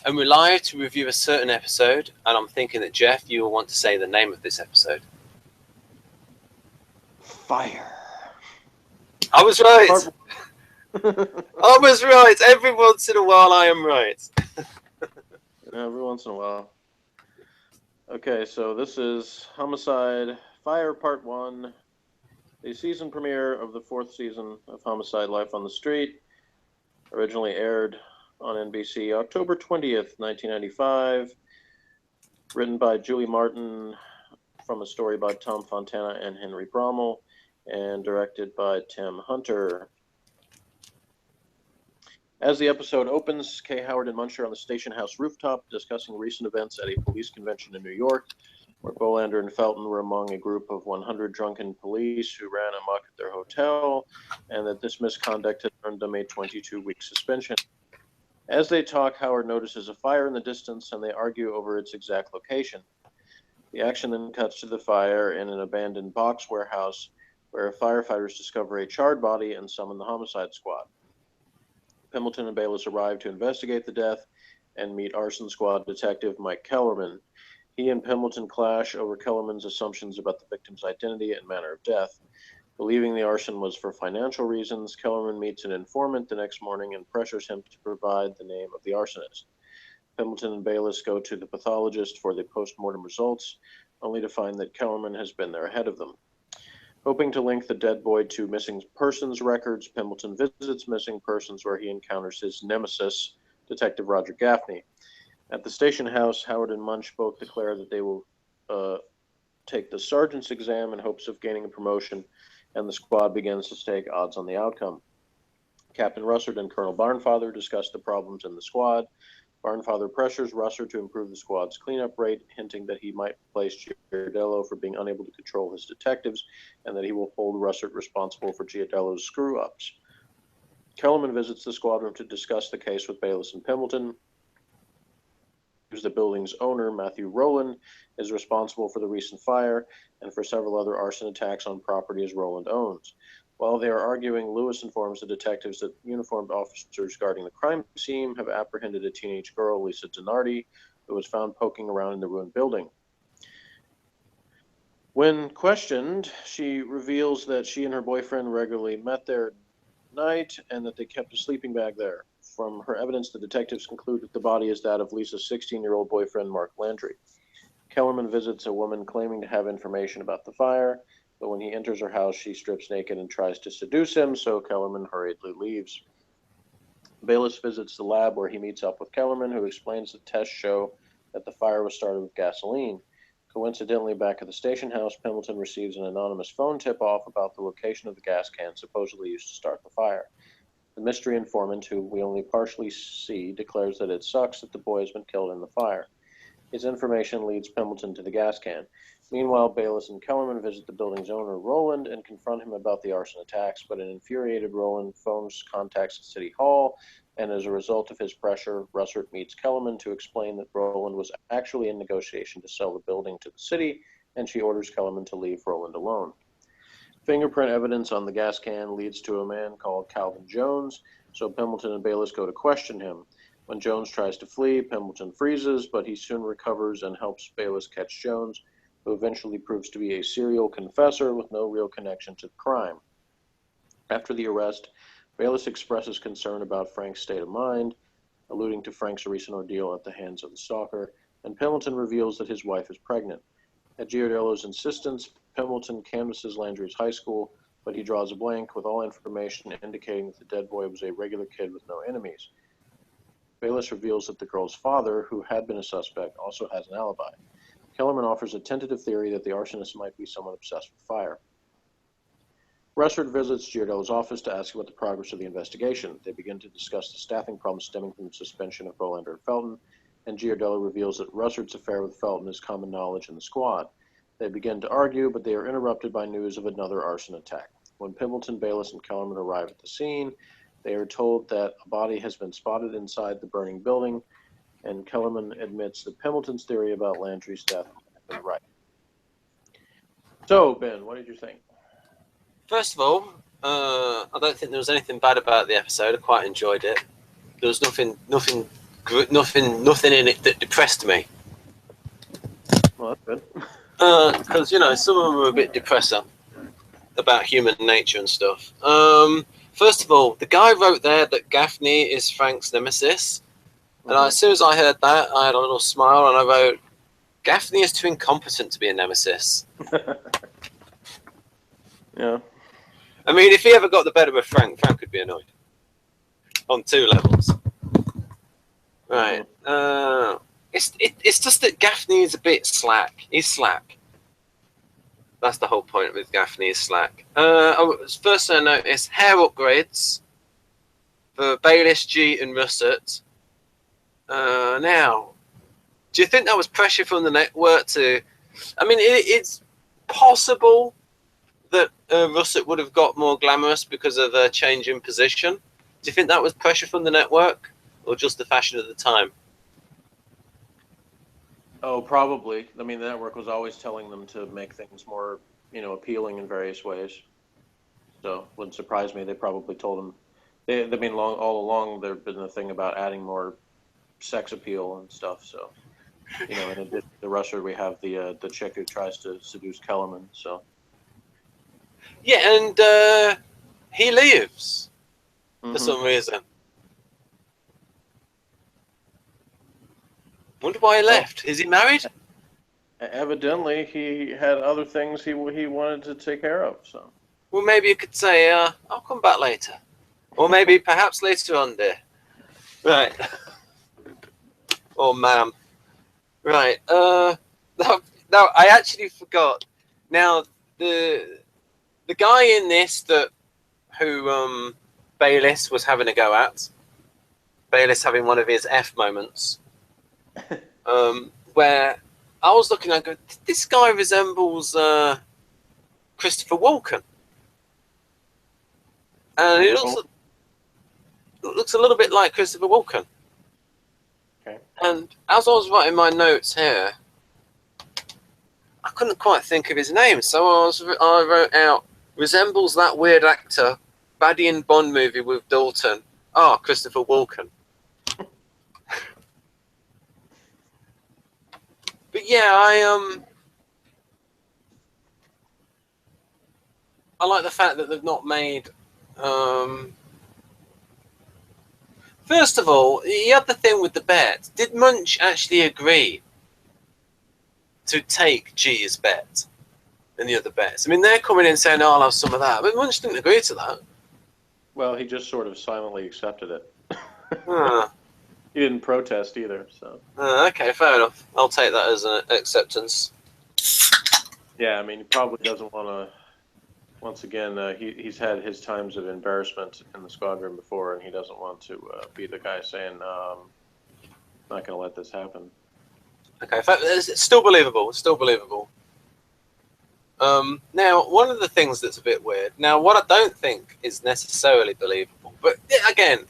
and we're live to review a certain episode, and I'm thinking that, Jeff, you will want to say the name of this episode. Fire. I was right! Part... I was right! Every once in a while I am right. Every once in a while. Okay, so this is Homicide, Fire Part 1, the season premiere of the 4th season of Homicide: Life on the Street, originally aired on NBC October 20th, 1995, written by Julie Martin from a story by Tom Fontana and Henry Brommel, and directed by Tim Hunter. As the episode opens, Kay, Howard, and Munch are on the station house rooftop discussing recent events at a police convention in New York, where Bolander and Felton were among a group of 100 drunken police who ran amok at their hotel, and that this misconduct had earned them a 22-week suspension. As they talk, Howard notices a fire in the distance, and they argue over its exact location. The action then cuts to the fire in an abandoned box warehouse, where firefighters discover a charred body and summon the homicide squad. Pembleton and Bayliss arrive to investigate the death and meet arson squad detective Mike Kellerman. He and Pembleton clash over Kellerman's assumptions about the victim's identity and manner of death. Believing the arson was for financial reasons, Kellerman meets an informant the next morning and pressures him to provide the name of the arsonist. Pembleton and Bayliss go to the pathologist for the post-mortem results, only to find that Kellerman has been there ahead of them. Hoping to link the dead boy to missing persons records, Pembleton visits missing persons where he encounters his nemesis, Detective Roger Gaffney. At the station house, Howard and Munch both declare that they will take the sergeant's exam in hopes of gaining a promotion, and the squad begins to stake odds on the outcome. Captain Russert and Colonel Barnfather discuss the problems in the squad. Barnfather pressures Russert to improve the squad's cleanup rate, hinting that he might place Giardello for being unable to control his detectives, and that he will hold Russert responsible for Giardello's screw-ups. Kellerman visits the squad room to discuss the case with Bayliss and Pembleton. The building's owner, Matthew Rowland, is responsible for the recent fire and for several other arson attacks on properties Rowland owns. While they are arguing, Lewis informs the detectives that uniformed officers guarding the crime scene have apprehended a teenage girl, Lisa Donardi, who was found poking around in the ruined building. When questioned, she reveals that she and her boyfriend regularly met there at night and that they kept a sleeping bag there. From her evidence, the detectives conclude that the body is that of Lisa's 16-year-old boyfriend, Mark Landry. Kellerman visits a woman claiming to have information about the fire, but when he enters her house, she strips naked and tries to seduce him, so Kellerman hurriedly leaves. Bayliss visits the lab where he meets up with Kellerman, who explains that tests show that the fire was started with gasoline. Coincidentally, back at the station house, Pembleton receives an anonymous phone tip-off about the location of the gas can supposedly used to start the fire. The mystery informant, who we only partially see, declares that it sucks that the boy has been killed in the fire. His information leads Pembleton to the gas can. Meanwhile, Bayliss and Kellerman visit the building's owner, Rowland, and confront him about the arson attacks, but an infuriated Rowland contacts City Hall, and as a result of his pressure, Russert meets Kellerman to explain that Rowland was actually in negotiation to sell the building to the city, and she orders Kellerman to leave Rowland alone. Fingerprint evidence on the gas can leads to a man called Calvin Jones, so Pembleton and Bayliss go to question him. When Jones tries to flee, Pembleton freezes, but he soon recovers and helps Bayliss catch Jones, who eventually proves to be a serial confessor with no real connection to the crime. After the arrest, Bayliss expresses concern about Frank's state of mind, alluding to Frank's recent ordeal at the hands of the stalker, and Pembleton reveals that his wife is pregnant. At Giardello's insistence, Pembleton canvasses Landry's high school, but he draws a blank with all information indicating that the dead boy was a regular kid with no enemies. Bayliss reveals that the girl's father, who had been a suspect, also has an alibi. Kellerman offers a tentative theory that the arsonist might be someone obsessed with fire. Russert visits Giardello's office to ask about the progress of the investigation. They begin to discuss the staffing problems stemming from the suspension of Bolander and Felton, and Giardello reveals that Russert's affair with Felton is common knowledge in the squad. They begin to argue, but they are interrupted by news of another arson attack. When Pembleton, Bayliss, and Kellerman arrive at the scene, they are told that a body has been spotted inside the burning building, and Kellerman admits that Pembleton's theory about Landry's death is right. So, Ben, what did you think? First of all, I don't think there was anything bad about the episode. I quite enjoyed it. There was nothing nothing in it that depressed me. Well, that's good. Because some of them were a bit depressing about human nature and stuff. First of all, the guy wrote there that Gaffney is Frank's nemesis, and as soon as I heard that, I had a little smile and I wrote, Gaffney is too incompetent to be a nemesis. Yeah. I mean, if he ever got the better of Frank would be annoyed on 2 levels. Right. It's just that Gaffney is a bit slack. He's slack. That's the whole point with Gaffney is slack. First thing I noticed, hair upgrades for Bayliss, G and Russet. Now, do you think that was pressure from the network to... I mean, it's possible that Russet would have got more glamorous because of a change in position. Do you think that was pressure from the network or just the fashion of the time? Oh, probably. I mean, the network was always telling them to make things more, appealing in various ways. So, wouldn't surprise me. They probably told them. All along there'd been a thing about adding more sex appeal and stuff. So, in addition to Russia, we have the chick who tries to seduce Kellerman. So. Yeah, and he leaves for some reason. Wonder why he left. Is he married? Evidently, he had other things he wanted to take care of. So. Well, maybe you could say, "I'll come back later," or maybe perhaps later on, dear. Right. Oh, ma'am. Right. No, I actually forgot. Now the guy in this who Bayliss was having a go at. Bayliss having one of his F moments. Where I was looking at, this guy resembles Christopher Walken, and he looks a little bit like Christopher Walken. Okay. And as I was writing my notes here, I couldn't quite think of his name, so I wrote out resembles that weird actor, baddie in Bond movie with Dalton. Christopher Walken. But yeah, I like the fact that they've not made. First of all, you had the thing with the bet. Did Munch actually agree to take G's bet and the other bets? I mean, they're coming in saying, "Oh, I'll have some of that," but Munch didn't agree to that. Well, he just sort of silently accepted it. Huh. He didn't protest either, so. Okay, fair enough. I'll take that as an acceptance. Yeah, I mean, he probably doesn't want to. Once again, he's had his times of embarrassment in the squadron before, and he doesn't want to be the guy saying, "Not going to let this happen." Okay, it's still believable. It's still believable. Now, one of the things that's a bit weird. Now, what I don't think is necessarily believable, but again,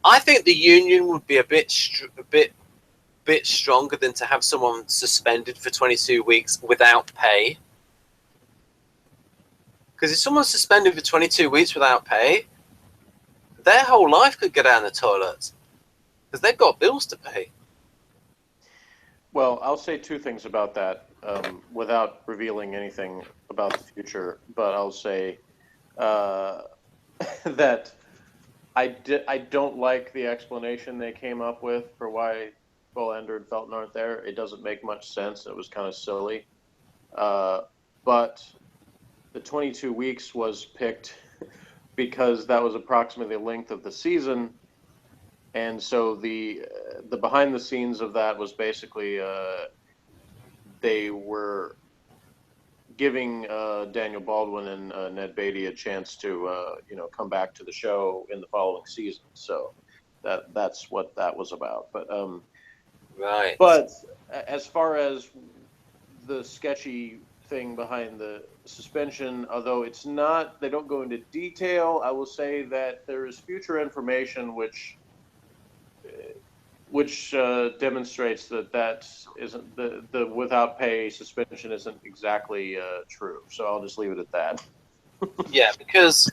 I think the union would be a bit stronger than to have someone suspended for 22 weeks without pay. Because if someone's suspended for 22 weeks without pay, their whole life could go down the toilet because they've got bills to pay. Well, I'll say 2 things about that without revealing anything about the future, but I'll say that I don't like the explanation they came up with for why Bolander and Felton aren't there. It doesn't make much sense. It was kind of silly. But the 22 weeks was picked because that was approximately the length of the season. And so the behind the scenes of that was basically they were giving Daniel Baldwin and Ned Beatty a chance to come back to the show in the following season. So that's what that was about. But right. But as far as the sketchy thing behind the suspension, although it's not, they don't go into detail, I will say that there is future information which demonstrates that isn't the without pay suspension isn't exactly true. So I'll just leave it at that. Yeah, because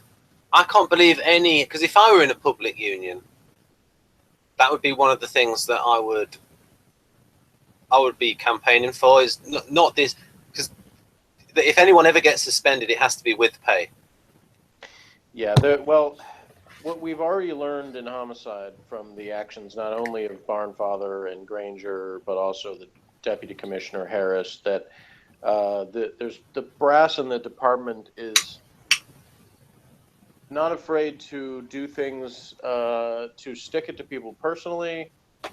I can't believe because if I were in a public union, that would be one of the things that I would be campaigning for, is not this, because if anyone ever gets suspended, it has to be with pay. Yeah, well, what we've already learned in Homicide from the actions not only of Barnfather and Granger, but also the Deputy Commissioner Harris, that there's the brass in the department is not afraid to do things to stick it to people personally,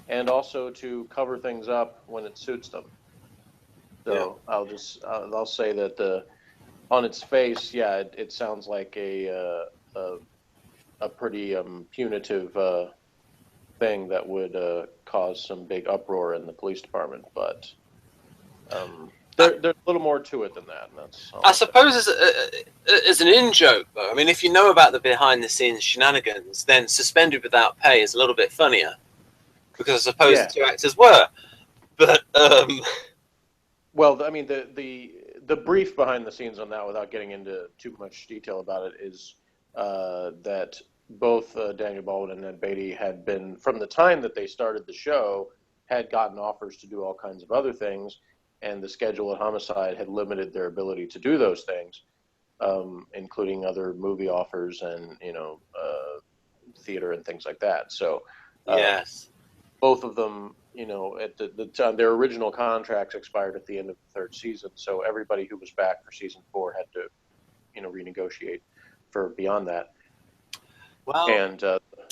and also to cover things up when it suits them. So yeah. I'll say that on its face, yeah, it sounds like a pretty punitive thing that would cause some big uproar in the police department, but there's a little more to it than that. And that's I suppose as an in-joke, though, I mean, if you know about the behind-the-scenes shenanigans, then suspended without pay is a little bit funnier, because I suppose the two actors were. But well, I mean, the brief behind the scenes on that, without getting into too much detail about it, is that both Daniel Baldwin and Ned Beatty had been, from the time that they started the show, had gotten offers to do all kinds of other things, and the schedule at Homicide had limited their ability to do those things, including other movie offers and, theater and things like that. So yes, both of them, at the time, their original contracts expired at the end of the third season, so everybody who was back for season 4 had to, renegotiate for beyond that. Well, and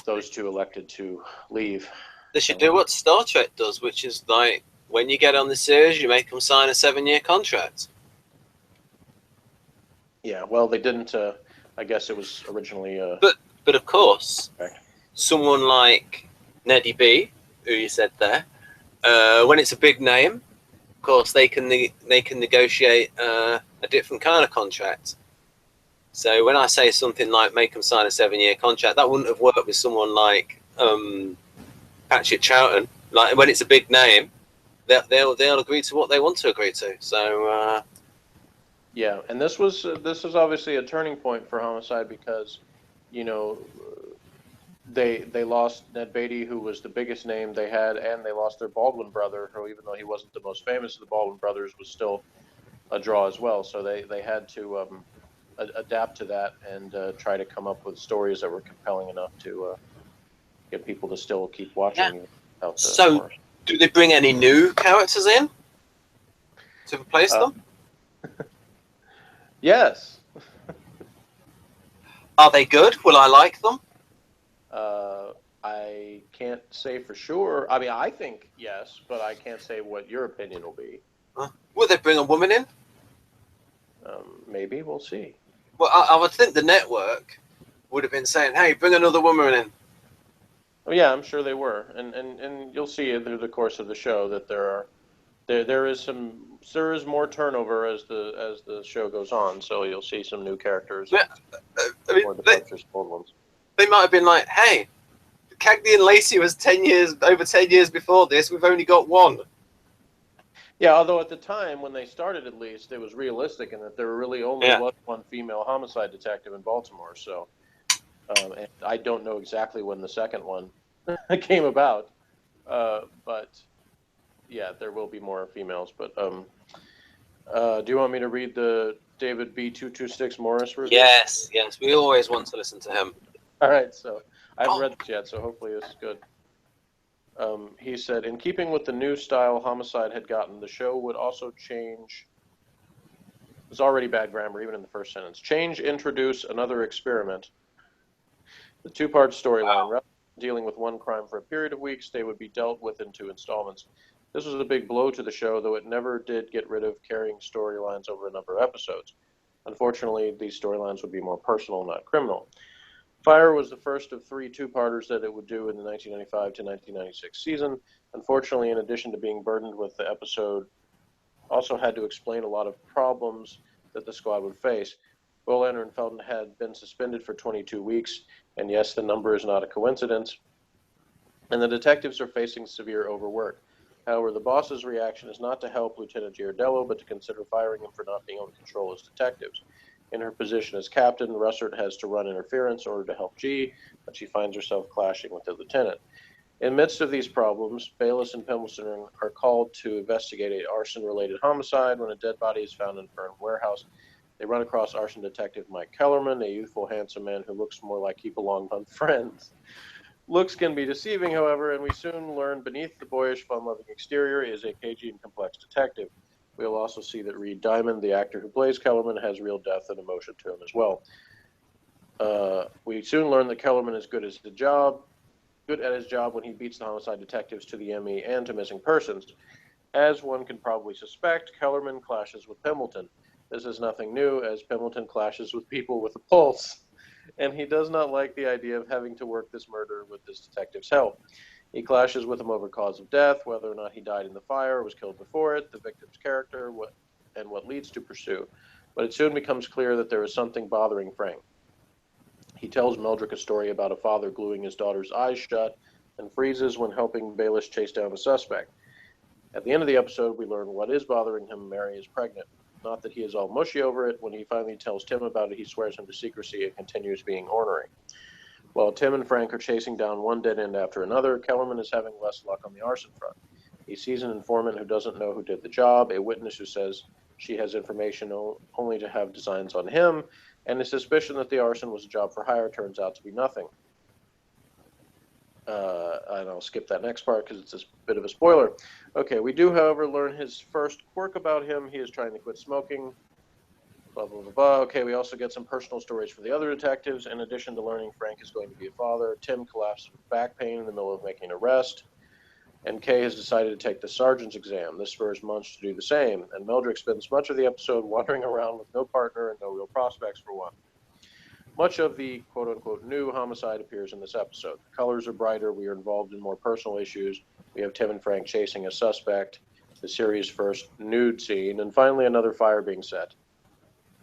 those two elected to leave. They should do what Star Trek does, which is like, when you get on the series, you make them sign a 7-year contract. Yeah, well, they didn't. I guess it was originally. But of course, someone like Neddy B, who you said there, when it's a big name, of course they can negotiate a different kind of contract. So when I say something like make them sign a 7-year contract, that wouldn't have worked with someone like Patrick Troughton. Like, when it's a big name, they'll agree to what they want to agree to. So yeah, and this was obviously a turning point for Homicide, because they lost Ned Beatty, who was the biggest name they had, and they lost their Baldwin brother, who, even though he wasn't the most famous of the Baldwin brothers, was still a draw as well. So they had to adapt to that and try to come up with stories that were compelling enough to get people to still keep watching. Yeah. So, do they bring any new characters in to replace them? Yes. Are they good? Will I like them? I can't say for sure. I mean, I think yes, but I can't say what your opinion will be. Will they bring a woman in? Maybe. We'll see. Well, I would think the network would have been saying, "Hey, bring another woman in." Oh yeah, I'm sure they were, and you'll see through the course of the show that there is more turnover as the show goes on. So you'll see some new characters. Yeah, I mean, more departures, old ones. They might have been like, "Hey, Cagney and Lacey was over 10 years before this. We've only got one." Yeah, although at the time when they started, at least, it was realistic in that there really only was one female homicide detective in Baltimore. So, and I don't know exactly when the second one came about, but yeah, there will be more females. But do you want me to read the David B226 Morris review? Yes, we always want to listen to him. All right, so I haven't read this yet, so hopefully this is good. He said, in keeping with the new style Homicide had gotten, the show would also change. It was already bad grammar, even in the first sentence. Introduce another experiment. The 2-part storyline, rather than dealing with one crime for a period of weeks, they would be dealt with in 2 installments. This was a big blow to the show, though it never did get rid of carrying storylines over a number of episodes. Unfortunately, these storylines would be more personal, not criminal. Fire was the first of 3 2-parters that it would do in the 1995 to 1996 season. Unfortunately, in addition to being burdened with the episode, also had to explain a lot of problems that the squad would face. Bolander and Felton had been suspended for 22 weeks, and yes, the number is not a coincidence. And the detectives are facing severe overwork. However, the boss's reaction is not to help Lieutenant Giardello, but to consider firing him for not being able to control his detectives. In her position as captain, Russert has to run interference in order to help G, but she finds herself clashing with the lieutenant. In the midst of these problems, Bayliss and Pembleton are called to investigate an arson-related homicide. When a dead body is found in a burned warehouse, they run across arson detective Mike Kellerman, a youthful, handsome man who looks more like he belonged on Friends. Looks can be deceiving, however, and we soon learn beneath the boyish, fun-loving exterior is a cagey and complex detective. We'll also see that Reed Diamond, the actor who plays Kellerman, has real depth and emotion to him as well. We soon learn that Kellerman is good at his job when he beats the homicide detectives to the ME and to missing persons. As one can probably suspect, Kellerman clashes with Pembleton. This is nothing new, as Pembleton clashes with people with a pulse, and he does not like the idea of having to work this murder with this detective's help. He clashes with him over cause of death, whether or not he died in the fire or was killed before it, the victim's character, and what leads to pursue. But it soon becomes clear that there is something bothering Frank. He tells Meldrick a story about a father gluing his daughter's eyes shut and freezes when helping Bayliss chase down a suspect. At the end of the episode, we learn what is bothering him. Mary is pregnant. Not that he is all mushy over it. When he finally tells Tim about it, he swears him to secrecy and continues being ornery. While Tim and Frank are chasing down one dead end after another, Kellerman is having less luck on the arson front. He sees an informant who doesn't know who did the job, a witness who says she has information only to have designs on him, and his suspicion that the arson was a job for hire turns out to be nothing. And I'll skip that next part because it's a bit of a spoiler. Okay, we do, however, learn his first quirk about him. He is trying to quit smoking. Blah, blah, blah, blah. Okay, we also get some personal stories for the other detectives. In addition to learning Frank is going to be a father, Tim collapses with back pain in the middle of making an arrest, and Kay has decided to take the sergeant's exam. This spurs Munch to do the same, and Meldrick spends much of the episode wandering around with no partner and no real prospects for one. Much of the quote-unquote new homicide appears in this episode. The colors are brighter. We are involved in more personal issues. We have Tim and Frank chasing a suspect, the series' first nude scene, and finally another fire being set.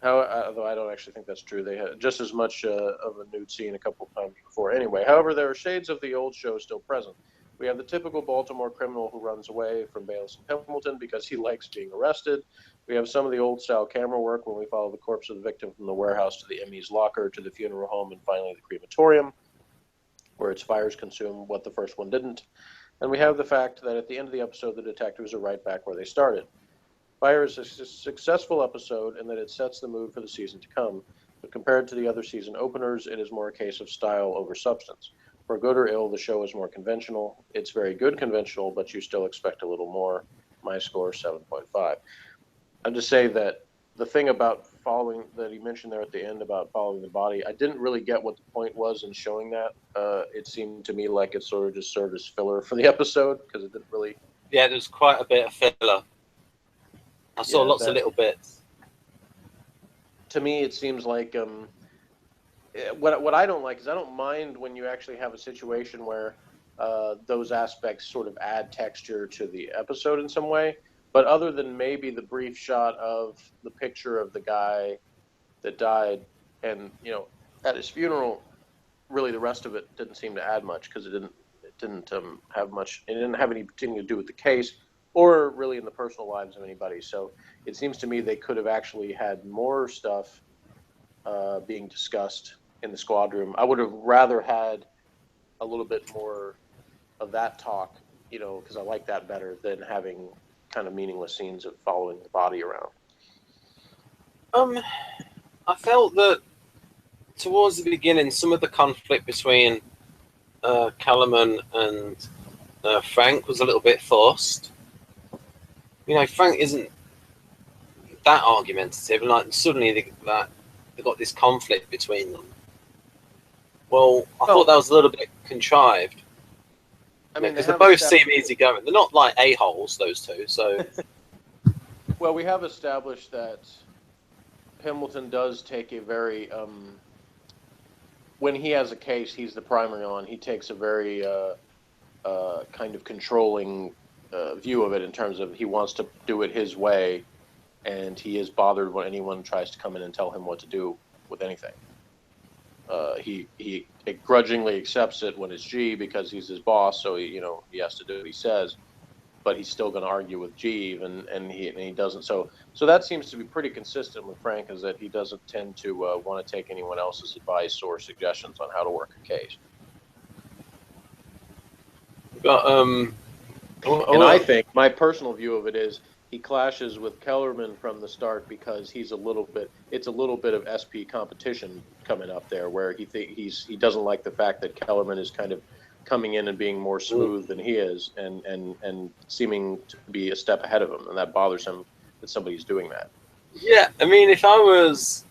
Although I don't actually think that's true. They had just as much of a nude scene a couple of times before anyway. However, there are shades of the old show still present. We have the typical Baltimore criminal who runs away from Bayliss and Pembleton because he likes being arrested. We have some of the old-style camera work when we follow the corpse of the victim from the warehouse to the ME's locker to the funeral home and finally the crematorium, where its fires consume what the first one didn't. And we have the fact that at the end of the episode, the detectives are right back where they started. Fire is a successful episode in that it sets the mood for the season to come, but compared to the other season openers, it is more a case of style over substance. For good or ill, the show is more conventional. It's very good conventional, but you still expect a little more. My score, 7.5. I'll just say that the thing about following, that he mentioned there at the end about following the body, I didn't really get what the point was in showing that. It seemed to me like it sort of just served as filler for the episode, because it didn't really... Yeah, there's quite a bit of filler. I saw lots of little bits. To me, it seems like... What I don't like is I don't mind when you actually have a situation where those aspects sort of add texture to the episode in some way. But other than maybe the brief shot of the picture of the guy that died and, at his funeral, really the rest of it didn't seem to add much because it didn't have much. It didn't have anything to do with the case or really in the personal lives of anybody. So it seems to me they could have actually had more stuff being discussed in the squad room. I would have rather had a little bit more of that talk, because I like that better than having kind of meaningless scenes of following the body around. I felt that towards the beginning, some of the conflict between Kellerman and Frank was a little bit forced. Frank isn't that argumentative, and like suddenly they got this conflict between them. Well, I thought that was a little bit contrived. I mean, because they both seem easygoing. They're not like a-holes, those two. So, well, we have established that Pembleton does take a very when he has a case, he's the primary on. He takes a very kind of controlling view of it in terms of he wants to do it his way, and he is bothered when anyone tries to come in and tell him what to do with anything. He grudgingly accepts it when it's G because he's his boss, so he has to do what he says, but he's still going to argue with G, and he doesn't. So that seems to be pretty consistent with Frank, is that he doesn't tend to want to take anyone else's advice or suggestions on how to work a case. But And I think my personal view of it is he clashes with Kellerman from the start because it's a little bit of SP competition coming up there, where he doesn't like the fact that Kellerman is kind of coming in and being more smooth than he is, and seeming to be a step ahead of him, and that bothers him that somebody's doing that. Yeah, I mean, if I was,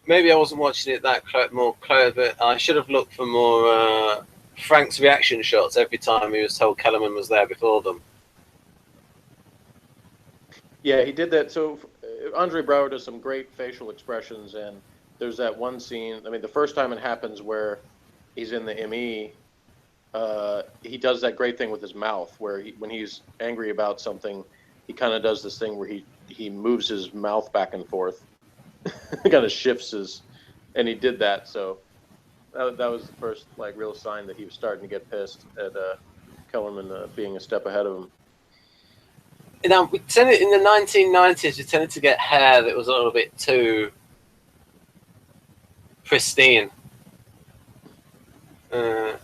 maybe I wasn't watching it that more clever. I should have looked for more Frank's reaction shots every time he was told Kellerman was there before them. Yeah, he did that. So Andre Braugher does some great facial expressions, and there's that one scene. I mean, the first time it happens where he's in the ME, he does that great thing with his mouth, where when he's angry about something, he kind of does this thing where he moves his mouth back and forth, kind of shifts and he did that. So that was the first real sign that he was starting to get pissed at Kellerman being a step ahead of him. Now, we tended, in the 1990s, we tended to get hair that was a little bit too pristine. Now,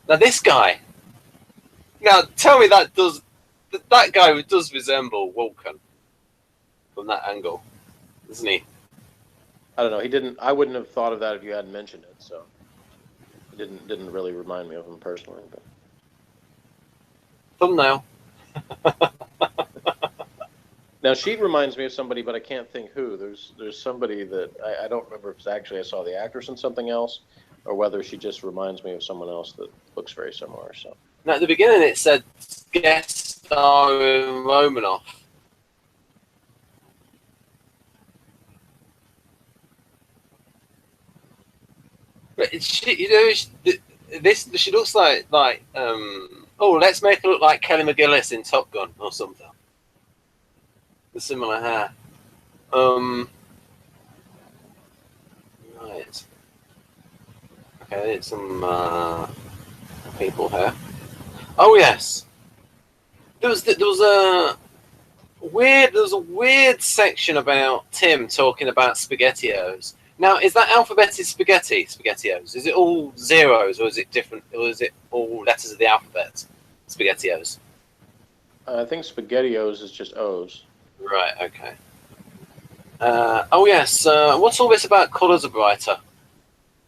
this guy. Now, tell me that guy does resemble Vulcan from that angle, doesn't he? I don't know. He didn't. I wouldn't have thought of that if you hadn't mentioned it. So it didn't really remind me of him personally. But. Thumbnail. Now she reminds me of somebody, but I can't think who. There's somebody that I don't remember if it's actually I saw the actress in something else, or whether she just reminds me of someone else that looks very similar. So. Now at the beginning it said guest starring Romanoff. But she looks like oh, let's make her look like Kelly McGillis in Top Gun or something. The similar hair. Right. Okay, it's some people here. Oh yes. There was a weird section about Tim talking about SpaghettiOs. Now, is that alphabeted SpaghettiOs? Is it all zeros, or is it different, or is it all letters of the alphabet? SpaghettiOs. I think SpaghettiOs is just O's. Right. Okay. Oh yes. What's all this about? Colours are brighter.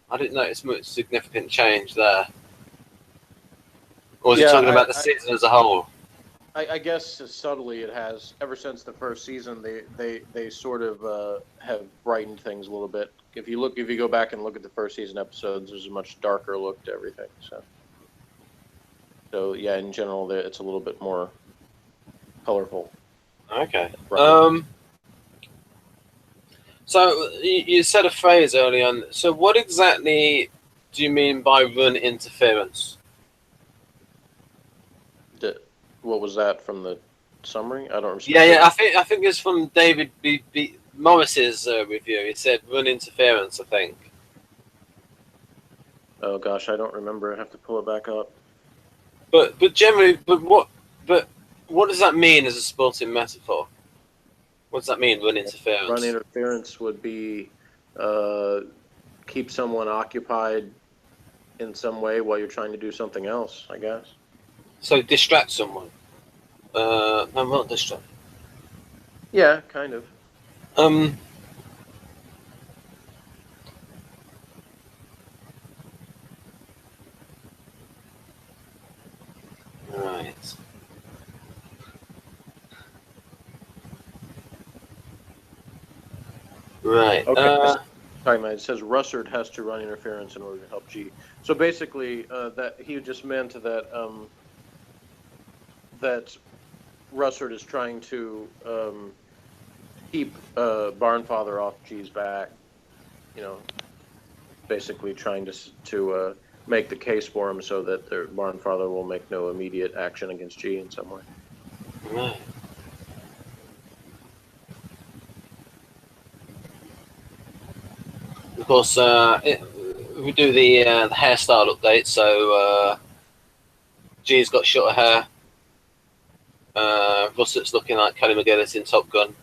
I didn't notice much significant change there. Or was he talking about the season as a whole? I guess subtly it has. Ever since the first season, they sort of have brightened things a little bit. If you go back and look at the first season episodes, there's a much darker look to everything. So yeah, in general, it's a little bit more colorful. Okay. So you said a phrase early on. So what exactly do you mean by run interference? What was that from the summary? I don't remember. Yeah. I think it's from David B. Morris's review. He said run interference, I think. Oh gosh, I don't remember. I have to pull it back up. But generally, what does that mean as a sporting metaphor? What does that mean, run interference? Run interference would be keep someone occupied in some way while you're trying to do something else, I guess. So distract someone. No, not distract. Yeah, kind of. Right. Right. Okay. It says Russert has to run interference in order to help G. So basically, that he just meant that that Russert is trying to keep Barnfather off G's back. You know, basically trying to make the case for him so that their Barnfather will make no immediate action against G in some way. Right. Of course, we do the hairstyle update. So G's got shorter hair. Russett's looking like Kelly McGillis in Top Gun.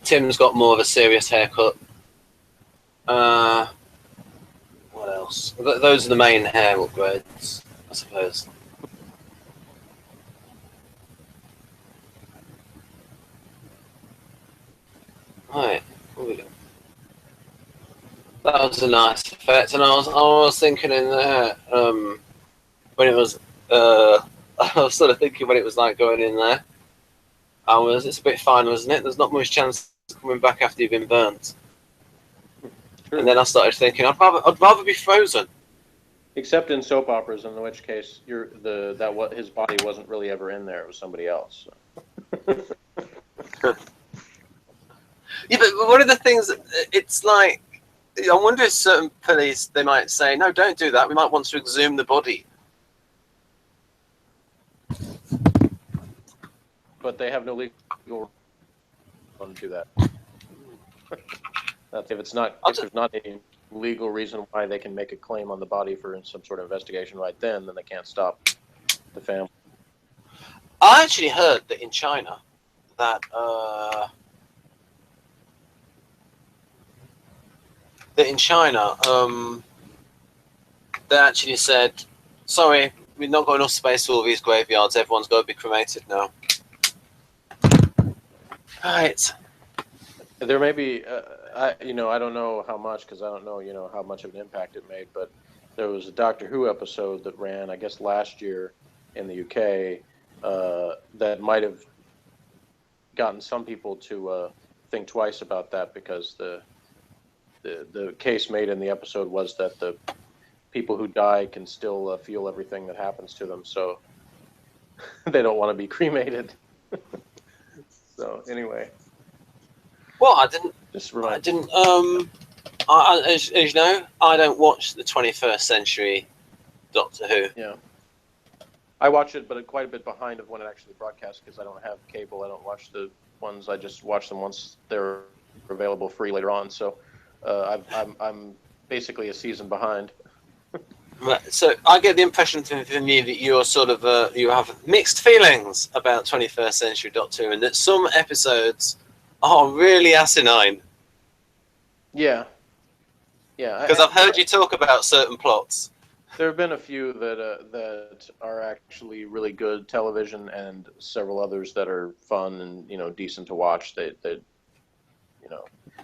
Tim's got more of a serious haircut. What else? Those are the main hair upgrades, I suppose. Right. That was a nice effect, and I was thinking in there when it was I was sort of thinking when it was like going in there. It's a bit fine, wasn't it? There's not much chance of coming back after you've been burnt. True. And then I started thinking, I'd rather be frozen. Except in soap operas, in which case his body wasn't really ever in there; it was somebody else. So. Yeah, but one of the things, it's like, I wonder if certain police, they might say, no, don't do that. We might want to exhume the body. But they have no legal right to do that. If there's not any legal reason why they can make a claim on the body for some sort of investigation right then they can't stop the family. I actually heard that in China, that they actually said, sorry, we've not got enough space for all these graveyards. Everyone's got to be cremated now. Right. There may be, I don't know how much, because I don't know, how much of an impact it made, but there was a Doctor Who episode that ran, I guess, last year in the UK that might have gotten some people to think twice about that, because the case made in the episode was that the people who die can still feel everything that happens to them, so they don't want to be cremated. So anyway. Well, I didn't. As you know, I don't watch the 21st century Doctor Who. Yeah. I watch it, but quite a bit behind of when it actually broadcasts, because I don't have cable. I don't watch the ones. I just watch them once they're available free later on. So I'm basically a season behind. Right. So I get the impression from you that you're sort of you have mixed feelings about 21st century Doctor Who, and that some episodes are really asinine. Yeah. Yeah. Because I've heard you talk about certain plots. There have been a few that are actually really good television, and several others that are fun and decent to watch.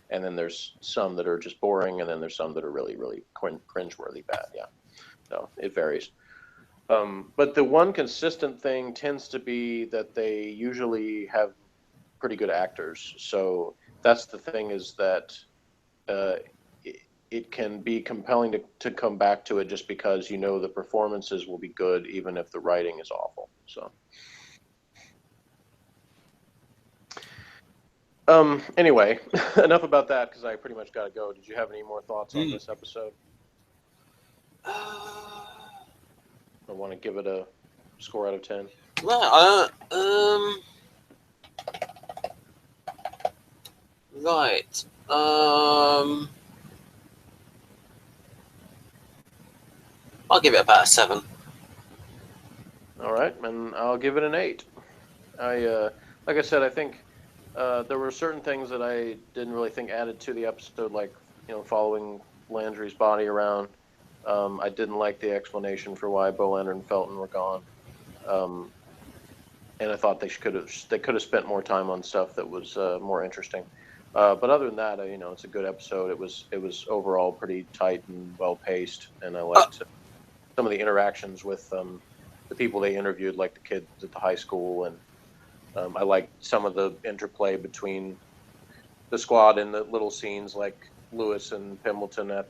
And then there's some that are just boring, and then there's some that are really, really cringeworthy bad. Yeah, so it varies. But the one consistent thing tends to be that they usually have pretty good actors. So that's the thing, is that it can be compelling to come back to it, just because the performances will be good even if the writing is awful. So anyway, enough about that, because I pretty much got to go. Did you have any more thoughts on this episode? I want to give it a score out of 10. Right. Right. I'll give it about a 7. All right, and I'll give it an 8. Like I said, I think there were certain things that I didn't really think added to the episode, like following Landry's body around. I didn't like the explanation for why Bolander and Felton were gone, and I thought they could have spent more time on stuff that was more interesting. But other than that, it's a good episode. It was overall pretty tight and well paced, and I liked some of the interactions with the people they interviewed, like the kids at the high school, and I liked some of the interplay between the squad and the little scenes, like Lewis and Pembleton at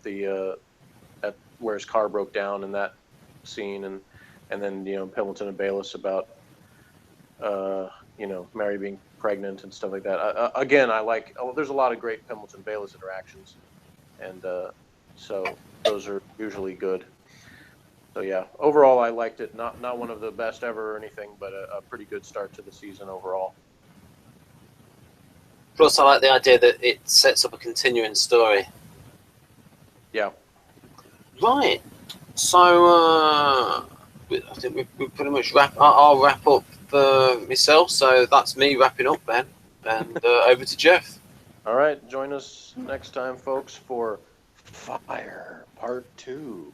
where his car broke down in that scene, and then Pembleton and Bayliss about Mary being pregnant and stuff like that. Again, there's a lot of great Pembleton Bayliss interactions, and so those are usually good. So yeah, overall I liked it. Not one of the best ever or anything, but a pretty good start to the season overall. Plus, I like the idea that it sets up a continuing story. Yeah. Right. So I think we pretty much I'll wrap up for myself. So that's me wrapping up, Ben. And over to Jeff. All right, join us next time, folks, for Fire Part 2.